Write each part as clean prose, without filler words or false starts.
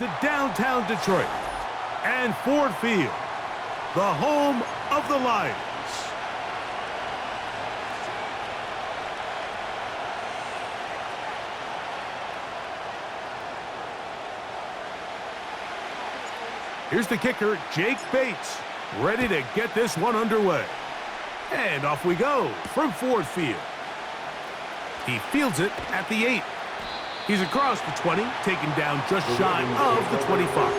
To downtown Detroit and Ford Field, the home of the Lions. Here's the kicker, Jake Bates, ready to get this one underway. And off we go from Ford Field. He fields it at the 8. He's across the 20, taken down just shy of the 25.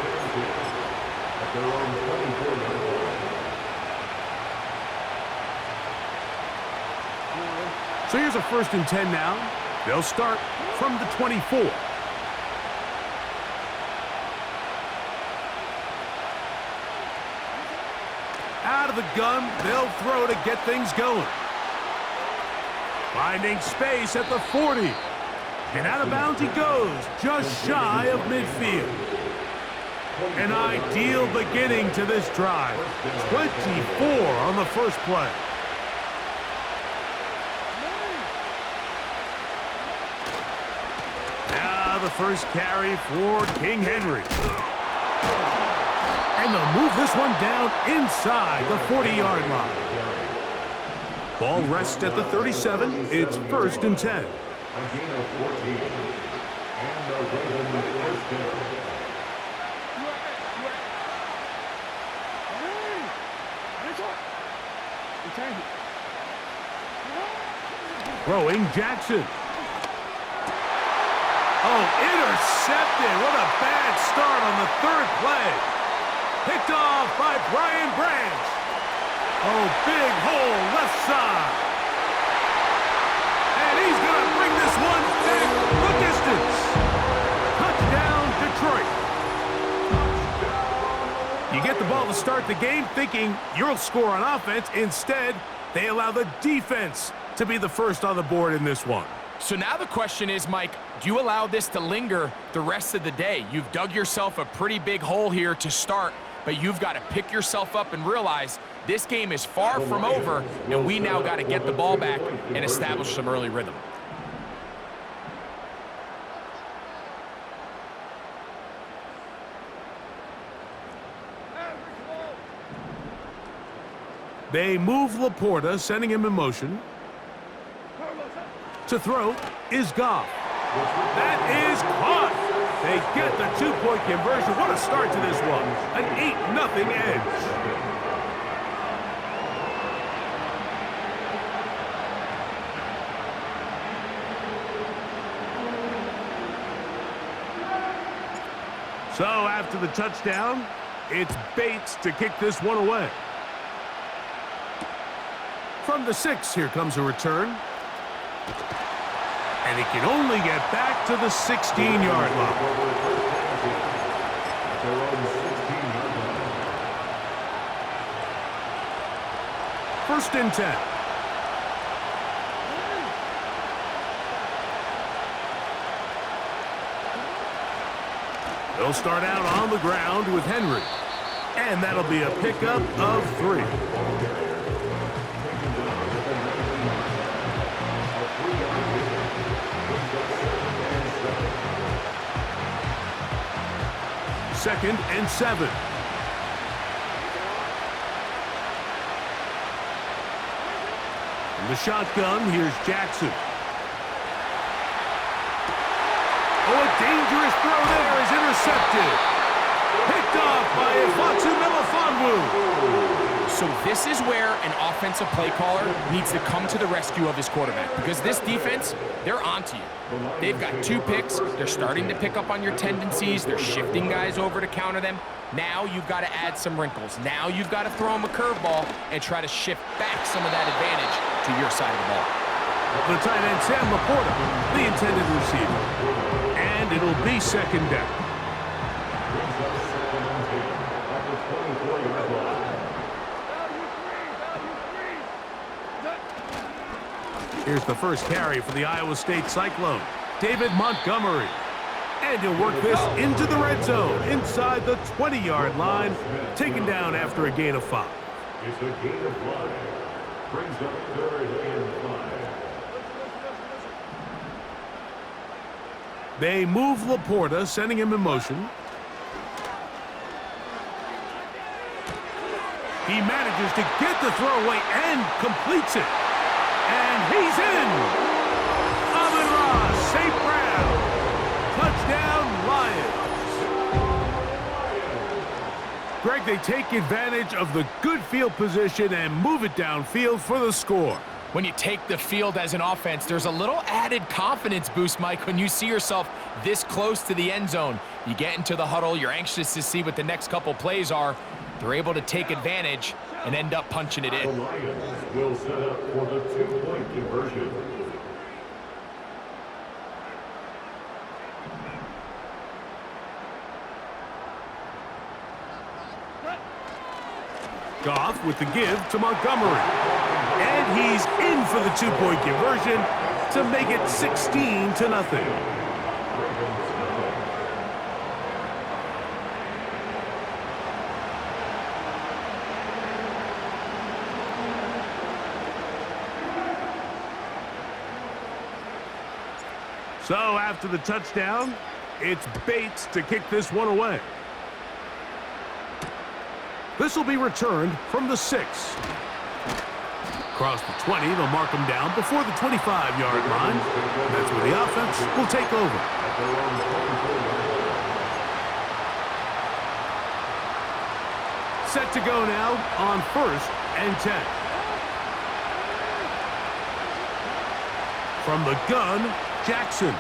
So here's a 1st and 10 now. They'll start from the 24. Out of the gun, they'll throw to get things going. Finding space at the 40. And out of bounds he goes, just shy of midfield. An ideal beginning to this drive. 24 on the first play. Now the first carry for King Henry. And they'll move this one down inside the 40-yard line. Ball rests at the 37. It's 1st and 10. Throwing Jackson. Oh, intercepted. What a bad start on the 3rd play. Picked off by Brian Branch. Oh, big hole left side. And he's going to bring this one back the distance. Touchdown, Detroit. You get the ball to start the game thinking you'll score on offense. Instead, they allow the defense to be the first on the board in this one. So now the question is, Mike, do you allow this to linger the rest of the day? You've dug yourself a pretty big hole here to start, but you've got to pick yourself up and realize this game is far from over, and we now got to get the ball back and establish some early rhythm. They move Laporta, sending him in motion. To throw is Goff. That is caught. They get the 2-point conversion. What a start to this one. An 8-0 edge. So after the touchdown, it's Bates to kick this one away. From the 6, here comes a return. And he can only get back to the 16-yard line. 1st and 10. They'll start out on the ground with Henry. And that'll be a pickup of 3. Second and 7. In the shotgun, here's Jackson. Oh, a dangerous throw there is intercepted. Picked off by Ifeatu Melifonwu. So this is where an offensive play caller needs to come to the rescue of his quarterback, because this defense, they're onto you. They've got 2 picks. They're starting to pick up on your tendencies. They're shifting guys over to counter them. Now you've got to add some wrinkles. Now you've got to throw them a curveball and try to shift back some of that advantage to your side of the ball. The tight end, Sam Laporta, the intended receiver. And it'll be 2nd down. Here's the first carry for the Iowa State Cyclone, David Montgomery. And he'll work this into the red zone, inside the 20-yard line, taken down after a gain of 5. It's a gain of 5. Brings up 3rd and 5. They move Laporta, sending him in motion. He manages to get the throw away and completes it. And he's in. Amon-Ra St. Brown. Touchdown, Lions. Greg, they take advantage of the good field position and move it downfield for the score. When you take the field as an offense, there's a little added confidence boost, Mike, when you see yourself this close to the end zone. You get into the huddle, you're anxious to see what the next couple plays are. They're able to take advantage and end up punching it in. The Lions will set up for the two-point conversion. Goff with the give to Montgomery. And he's in for the two-point conversion to make it 16-0. So after the touchdown, it's Bates to kick this one away. This will be returned from the 6. Across the 20, they'll mark him down before the 25-yard line. That's where the offense will take over. Set to go now on 1st and 10. From the gun, Jackson.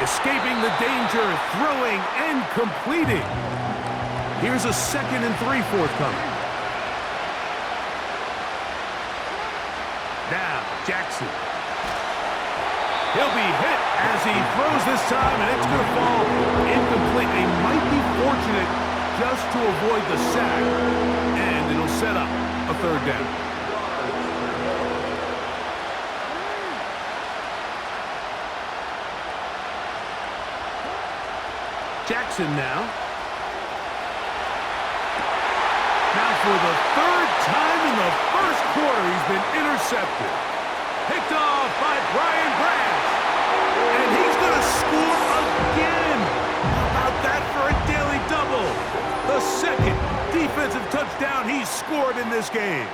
Escaping the danger, throwing and completing. Here's a 2nd and 3 forthcoming. Now, Jackson. He'll be hit as he throws this time, and it's going to fall incomplete. They might be fortunate just to avoid the sack, and it'll set up a 3rd down. Jackson now. Now for the 3rd time in the 1st quarter, he's been intercepted. Picked off by Brian Branch. And he's going to score again. How about that for a daily double? The 2nd defensive touchdown he's scored in this game.